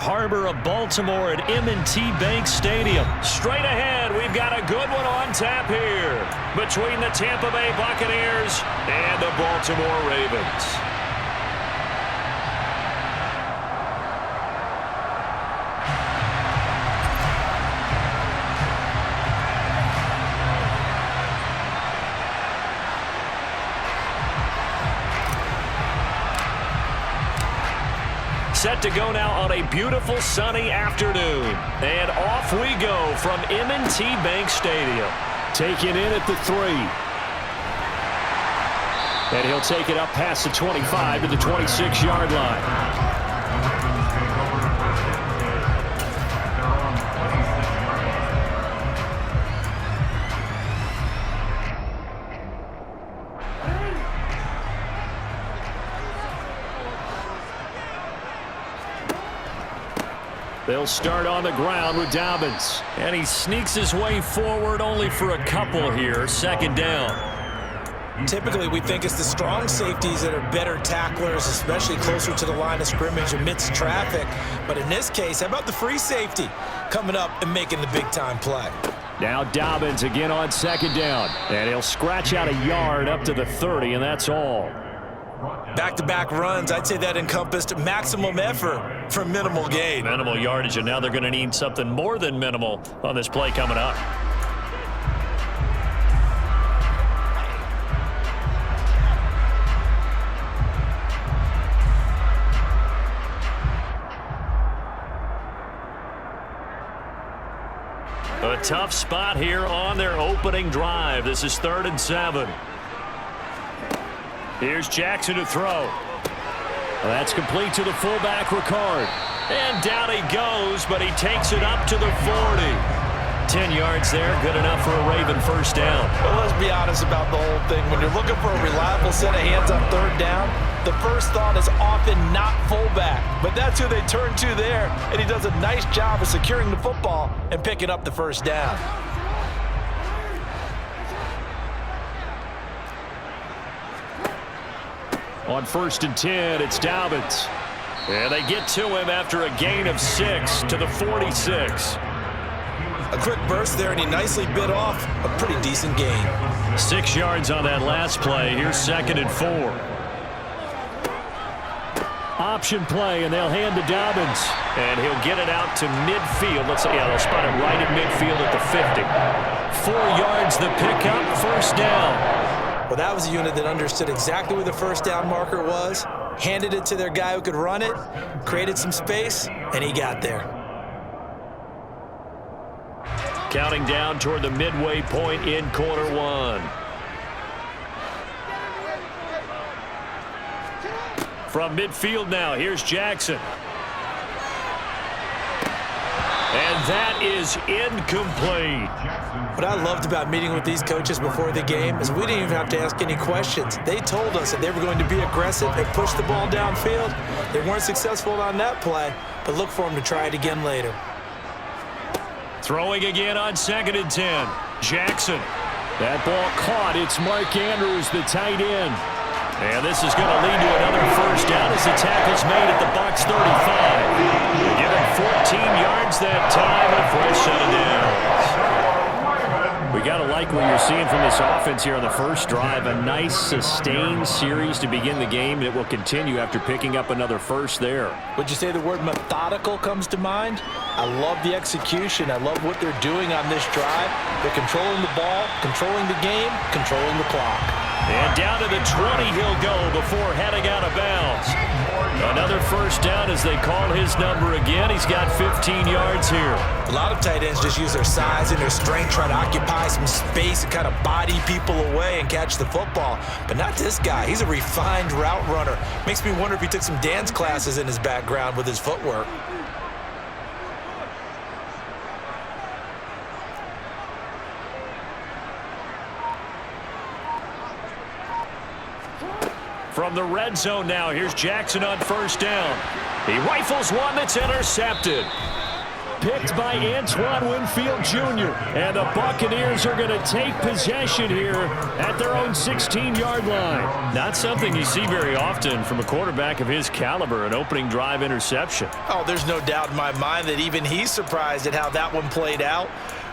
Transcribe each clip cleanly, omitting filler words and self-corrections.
Harbor of Baltimore at M&T Bank Stadium. Straight ahead, we've got a good one on tap here between the Tampa Bay Buccaneers and the Baltimore Ravens. Set to go now on a beautiful sunny afternoon. And off we go from M&T Bank Stadium. Taken in at the 3. And he'll take it up past the 25 to the 26-yard line. They'll start on the ground with Dobbins. And he sneaks his way forward only for a couple here. Second down. Typically, we think it's the strong safeties that are better tacklers, especially closer to the line of scrimmage amidst traffic. But in this case, how about the free safety coming up and making the big-time play? Now Dobbins again on second down. And he'll scratch out a yard up to the 30, and that's all. Back-to-back runs, I'd say that encompassed maximum effort for minimal gain. Minimal yardage, and now they're going to need something more than minimal on this play coming up. A tough spot here on their opening drive. This is 3rd and 7. Here's Jackson to throw. That's complete to the fullback, Ricard. And down he goes, but he takes it up to the 40. 10 yards there, good enough for a Raven first down. Well, let's be honest about the whole thing. When you're looking for a reliable set of hands on 3rd down, the first thought is often not fullback. But that's who they turn to there, and he does a nice job of securing the football and picking up the first down. On 1st and 10, it's Dobbins. And they get to him after a gain of 6 to the 46. A quick burst there, and he nicely bit off a pretty decent gain. 6 yards on that last play. Here's 2nd and 4. Option play, and they'll hand to Dobbins. And he'll get it out to midfield. They'll spot it right at midfield at the 50. 4 yards the pickup, first down. Well, that was a unit that understood exactly where the first down marker was, handed it to their guy who could run it, created some space, and he got there. Counting down toward the midway point in quarter 1. From midfield now, here's Jackson. And that is incomplete. What I loved about meeting with these coaches before the game is we didn't even have to ask any questions. They told us that they were going to be aggressive and push the ball downfield. They weren't successful on that play, but look for them to try it again later. Throwing again on 2nd and 10. Jackson. That ball caught. It's Mark Andrews, the tight end. And this is going to lead to another first down as the tackle's made at the Bucs 35. Given 14 yards that time, a fresh set of downs. We got to like what you're seeing from this offense here on the first drive. A nice, sustained series to begin the game that will continue after picking up another first there. Would you say the word methodical comes to mind? I love the execution. I love what they're doing on this drive. They're controlling the ball, controlling the game, controlling the clock. And down to the 20 he'll go before heading out of bounds. Another first down as they call his number again. He's got 15 yards here. A lot of tight ends just use their size and their strength, try to occupy some space and kind of body people away and catch the football. But not this guy. He's a refined route runner. Makes me wonder if he took some dance classes in his background with his footwork. From the red zone now, here's Jackson on first down. He rifles one that's intercepted. picked by Antoine Winfield Jr. And the Buccaneers are going to take possession here at their own 16-yard line. Not something you see very often from a quarterback of his caliber, an opening drive interception. Oh, there's no doubt in my mind that even he's surprised at how that one played out.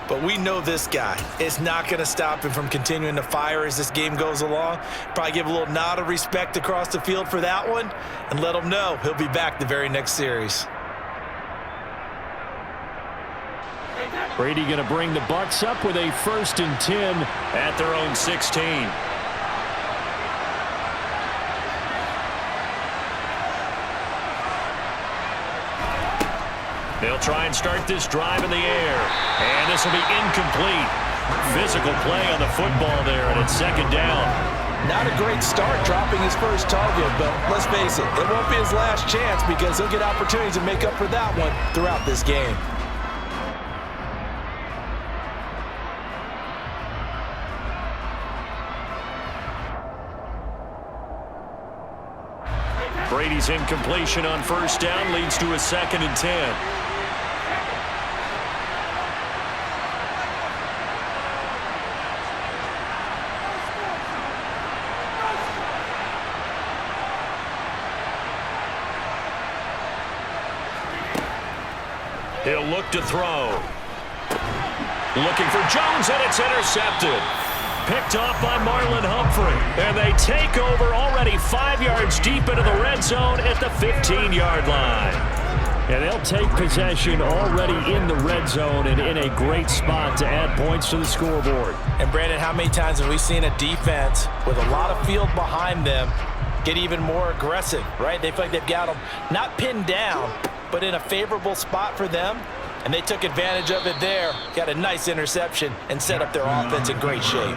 But we know this guy is not going to stop him from continuing to fire as this game goes along. Probably give a little nod of respect across the field for that one and let him know he'll be back the very next series. Brady going to bring the Bucs up with a 1st and 10 at their own 16. They'll try and start this drive in the air. And this will be incomplete. Physical play on the football there, and it's 2nd down. Not a great start dropping his first target, but let's face it, it won't be his last chance because he'll get opportunities to make up for that one throughout this game. Brady's incompletion on 1st down leads to a 2nd and 10. He'll look to throw. Looking for Jones, and it's intercepted. Picked off by Marlon Humphrey. And they take over already 5 yards deep into the red zone at the 15-yard line. And they'll take possession already in the red zone and in a great spot to add points to the scoreboard. And Brandon, how many times have we seen a defense with a lot of field behind them get even more aggressive, right? They feel like they've got them not pinned down, but in a favorable spot for them, and they took advantage of it there, got a nice interception, and set up their offense in great shape.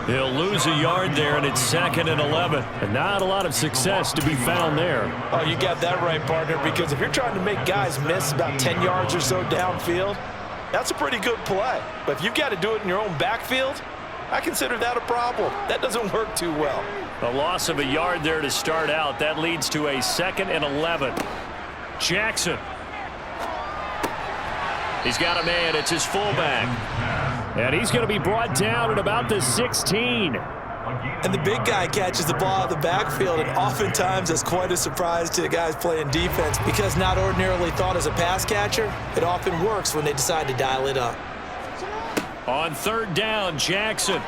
He'll lose a yard there, and it's 2nd and 11. And not a lot of success to be found there. Oh, you got that right, partner, because if you're trying to make guys miss about 10 yards or so downfield, that's a pretty good play. But if you've got to do it in your own backfield, I consider that a problem. That doesn't work too well. A loss of a yard there to start out. That leads to a 2nd and 11. Jackson. He's got a man. It's his fullback. And he's going to be brought down at about the 16. And the big guy catches the ball out of the backfield, and oftentimes that's quite a surprise to the guys playing defense because not ordinarily thought as a pass catcher, it often works when they decide to dial it up. On 3rd down, Jackson.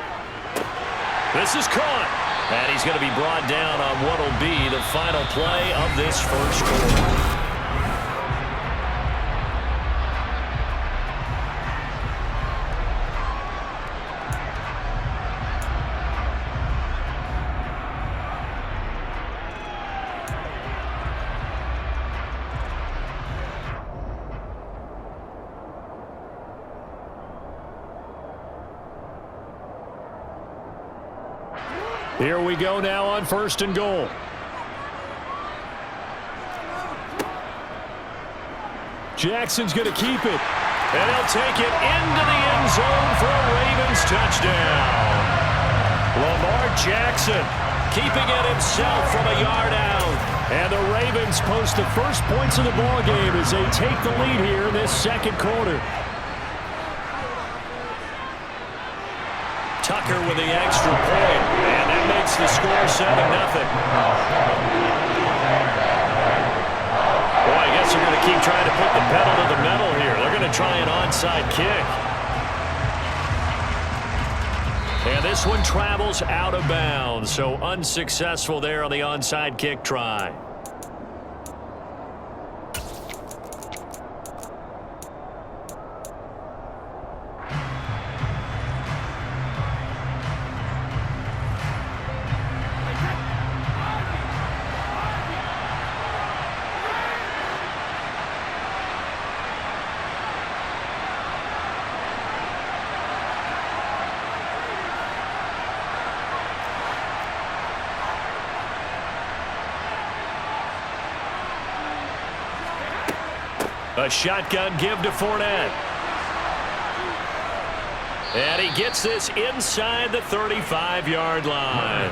This is caught. And he's going to be brought down on what will be the final play of this first quarter. Here we go now on 1st and goal. Jackson's going to keep it. And he'll take it into the end zone for a Ravens touchdown. Lamar Jackson keeping it himself from a yard out. And the Ravens post the first points of the ballgame as they take the lead here in this 2nd quarter. Tucker with the extra point, and that makes the score 7-0. Boy, I guess they're going to keep trying to put the pedal to the metal here. They're going to try an onside kick. And this one travels out of bounds, so unsuccessful there on the onside kick try. A shotgun give to Fournette. And he gets this inside the 35-yard line.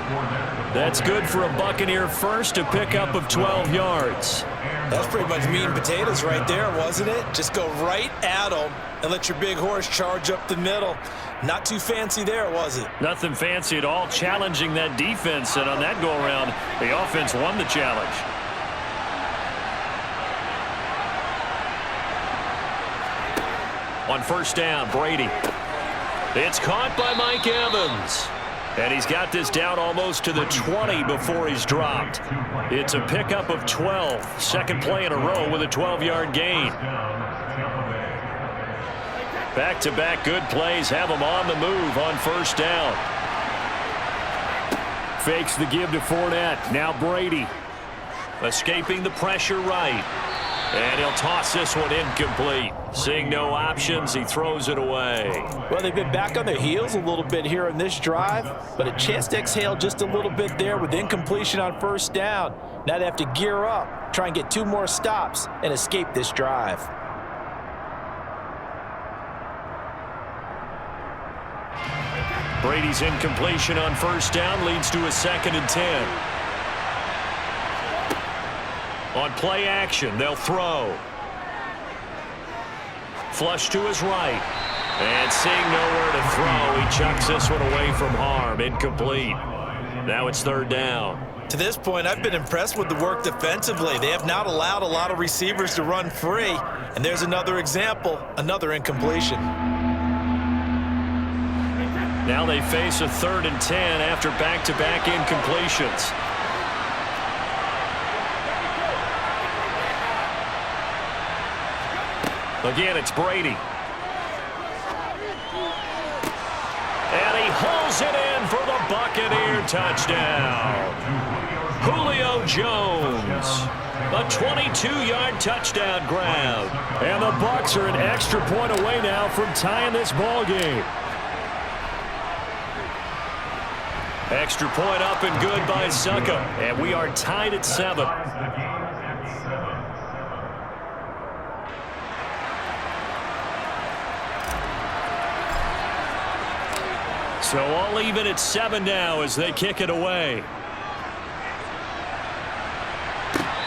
That's good for a Buccaneer first, a pickup of 12 yards. That's pretty much meat and potatoes right there, wasn't it? Just go right at them and let your big horse charge up the middle. Not too fancy there, was it? Nothing fancy at all, challenging that defense, and on that go-around, the offense won the challenge. On first down, Brady. It's caught by Mike Evans. And he's got this down almost to the 20 before he's dropped. It's a pickup of 12. Second play in a row with a 12-yard gain. Back-to-back good plays have him on the move on first down. Fakes the give to Fournette. Now Brady. Escaping the pressure right. And he'll toss this one incomplete. Seeing no options, he throws it away. Well, they've been back on their heels a little bit here in this drive, but a chance to exhale just a little bit there with incompletion on first down. Now they have to gear up, try and get 2 more stops, and escape this drive. Brady's incompletion on first down leads to a 2nd and 10. On play action, they'll throw. Flush to his right. And seeing nowhere to throw, he chucks this one away from harm. Incomplete. Now it's 3rd down. To this point, I've been impressed with the work defensively. They have not allowed a lot of receivers to run free. And there's another example, another incompletion. Now they face a 3rd and 10 after back-to-back incompletions. Again, it's Brady. And he hauls it in for the Buccaneer touchdown. Julio Jones. A 22-yard touchdown grab. And the Bucs are an extra point away now from tying this ball game. Extra point up and good by Succa. And we are tied at 7. So all even at 7 now as they kick it away.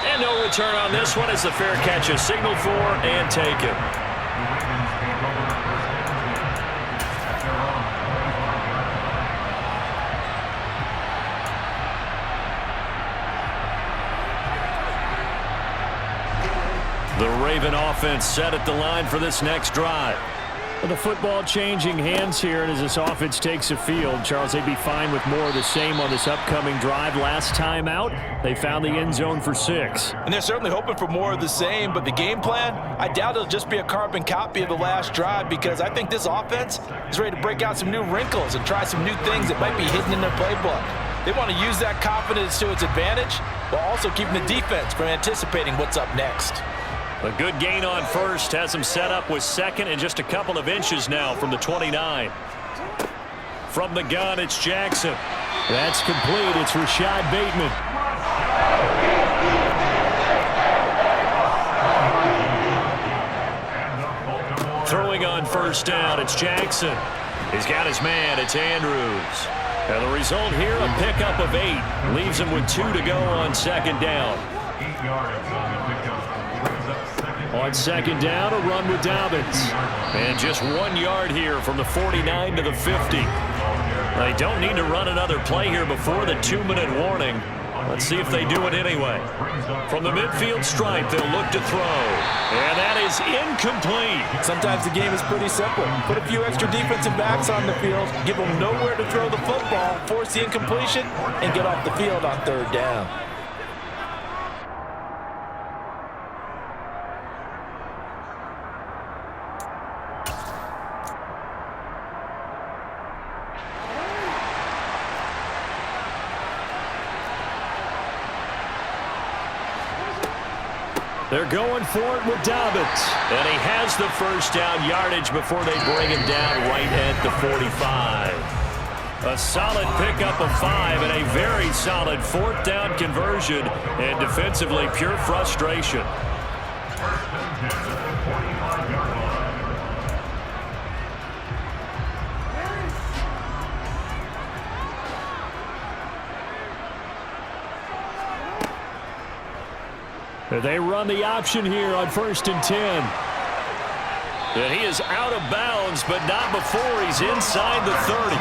And no return on this one as the fair catch is signaled for and taken. The Raven offense set at the line for this next drive. The football changing hands here, and as this offense takes a field, Charles, they'd be fine with more of the same on this upcoming drive. Last time out, they found the end zone for 6. And they're certainly hoping for more of the same, but the game plan, I doubt it'll just be a carbon copy of the last drive, because I think this offense is ready to break out some new wrinkles and try some new things that might be hidden in their playbook. They want to use that confidence to its advantage, while also keeping the defense from anticipating what's up next. A good gain on first has him set up with 2nd and just a couple of inches now from the 29. From the gun, it's Jackson. That's complete. It's Rashad Bateman. Throwing on first down, it's Jackson. He's got his man. It's Andrews. And the result here, a pickup of 8. Leaves him with 2 to go on 2nd down. 8 yards on the pickup. On 2nd down, a run with Dobbins. And just 1 yard here from the 49 to the 50. They don't need to run another play here before the 2-minute warning. Let's see if they do it anyway. From the midfield stripe, they'll look to throw. And that is incomplete. Sometimes the game is pretty simple. Put a few extra defensive backs on the field, give them nowhere to throw the football, force the incompletion, and get off the field on 3rd down. They're going for it with Dobbins. And he has the first down yardage before they bring him down right at the 45. A solid pickup of 5 and a very solid 4th down conversion. And defensively, pure frustration. They run the option here on 1st and 10. And he is out of bounds, but not before he's inside the 30.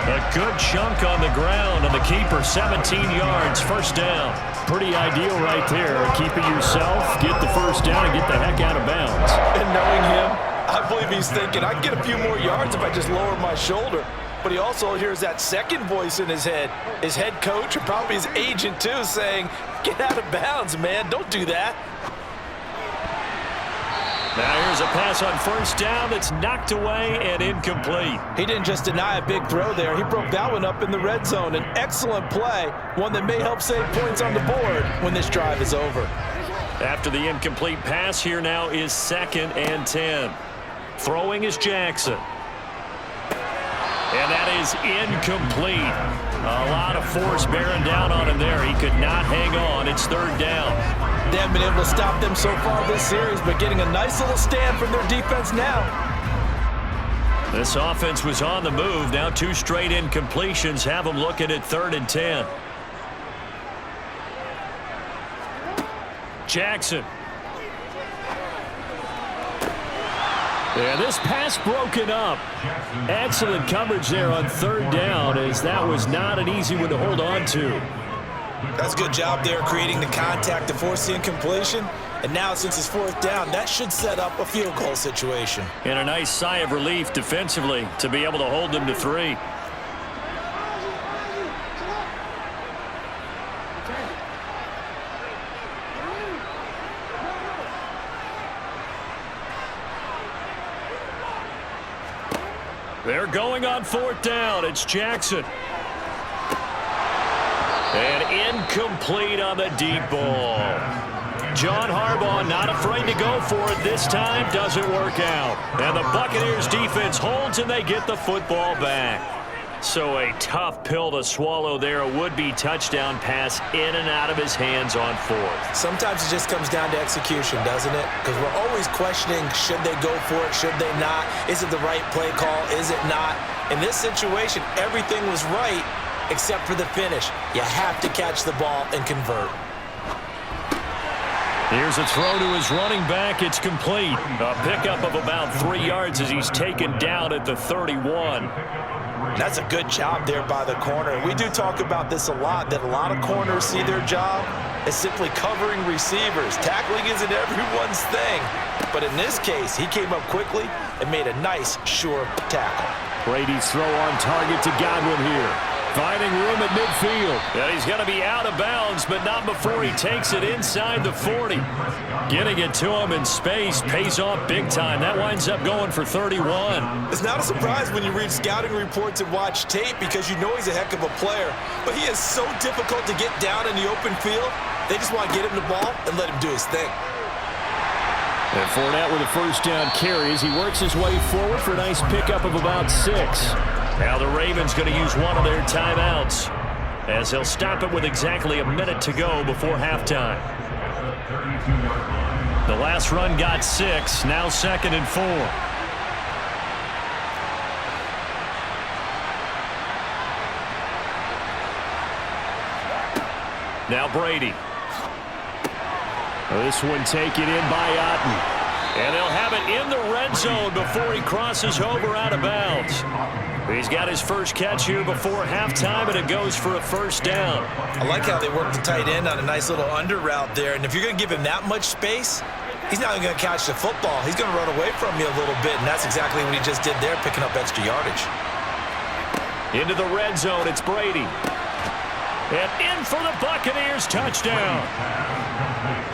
A good chunk on the ground, and the keeper 17 yards, 1st down. Pretty ideal right there. Keep it yourself, get the 1st down, and get the heck out of bounds. And knowing him, I believe he's thinking, I can get a few more yards if I just lower my shoulder. But he also hears that second voice in his head coach, or probably his agent too, saying, get out of bounds, man, don't do that. Now here's a pass on 1st down that's knocked away and incomplete. He didn't just deny a big throw there. He broke that one up in the red zone. An excellent play, one that may help save points on the board when this drive is over. After the incomplete pass, here now is 2nd and 10. Throwing is Jackson. And that is incomplete. A lot of force bearing down on him there. He could not hang on. It's 3rd down. They haven't been able to stop them so far this series, but getting a nice little stand from their defense now. This offense was on the move. Now 2 straight incompletions have them looking at 3rd and 10. Jackson. And this pass broken up. Excellent coverage there on 3rd down, as that was not an easy one to hold on to. That's a good job there creating the contact to force the incompletion. And now since it's 4th down, that should set up a field goal situation. And a nice sigh of relief defensively to be able to hold them to 3. They're going on 4th down. It's Jackson. And incomplete on the deep ball. John Harbaugh not afraid to go for it this time. Doesn't work out. And the Buccaneers defense holds and they get the football back. So a tough pill to swallow there. A would-be touchdown pass in and out of his hands on 4th. Sometimes it just comes down to execution, doesn't it? Because we're always questioning, should they go for it, should they not? Is it the right play call, is it not? In this situation, everything was right except for the finish. You have to catch the ball and convert. Here's a throw to his running back. It's complete. A pickup of about 3 yards as he's taken down at the 31. That's a good job there by the corner. We do talk about this a lot, that a lot of corners see their job as simply covering receivers. Tackling isn't everyone's thing. But in this case, he came up quickly and made a nice, sure tackle. Brady's throw on target to Godwin here. Finding room at midfield. And he's going to be out of bounds, but not before he takes it inside the 40. Getting it to him in space pays off big time. That winds up going for 31. It's not a surprise when you read scouting reports and watch tape because you know he's a heck of a player. But he is so difficult to get down in the open field. They just want to get him the ball and let him do his thing. And Fournette with a 1st down carry as he works his way forward for a nice pickup of about 6. Now the Ravens going to use one of their timeouts as they'll stop it with exactly a minute to go before halftime. The last run got 6, now 2nd and 4. Now Brady. This one taken in by Otten. And they'll have it in the red zone before he crosses over out of bounds. He's got his first catch here before halftime, and it goes for a 1st down. I like how they work the tight end on a nice little under route there. And if you're going to give him that much space, he's not going to catch the football. He's going to run away from you a little bit, and that's exactly what he just did there, picking up extra yardage. Into the red zone, it's Brady. And in for the Buccaneers touchdown.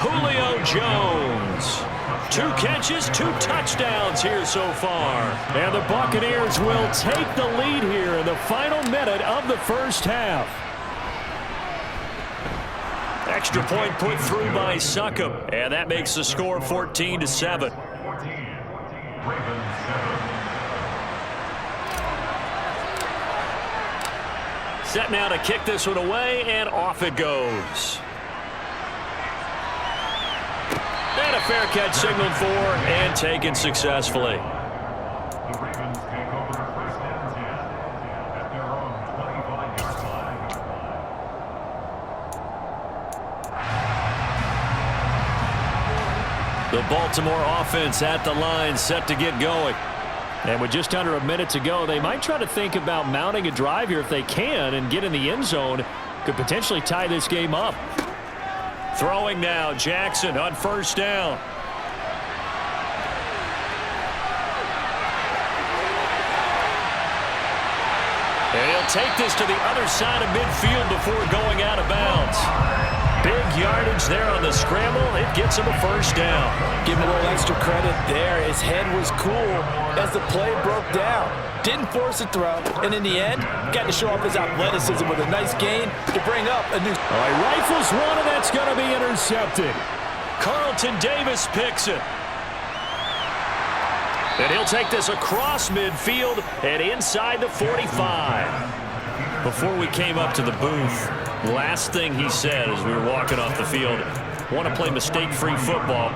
Julio Jones. 2 catches, 2 touchdowns here so far. And the Buccaneers will take the lead here in the final minute of the 1st half. Extra point put through by Succop. And that makes the score 14-7. Set now to kick this one away, and off it goes. And a fair catch signaled for and taken successfully. The Ravens take over 1st and 10 at their own 25-yard line. 2 The Baltimore offense at the line, set to get going. And with just under a minute to go, they might try to think about mounting a drive here if they can and get in the end zone. Could potentially tie this game up. Throwing now, Jackson on first down. And he'll take this to the other side of midfield before going out of bounds. Big yardage there on the scramble. It gets him a first down. Give him a little extra credit there. His head was cool as the play broke down. Didn't force a throw, and in the end, got to show off his athleticism with a nice gain to bring up a new... All right, rifles one, and that's going to be intercepted. Carlton Davis picks it. And he'll take this across midfield and inside the 45. Before we came up to the booth, last thing he said as we were walking off the field, want to play mistake-free football.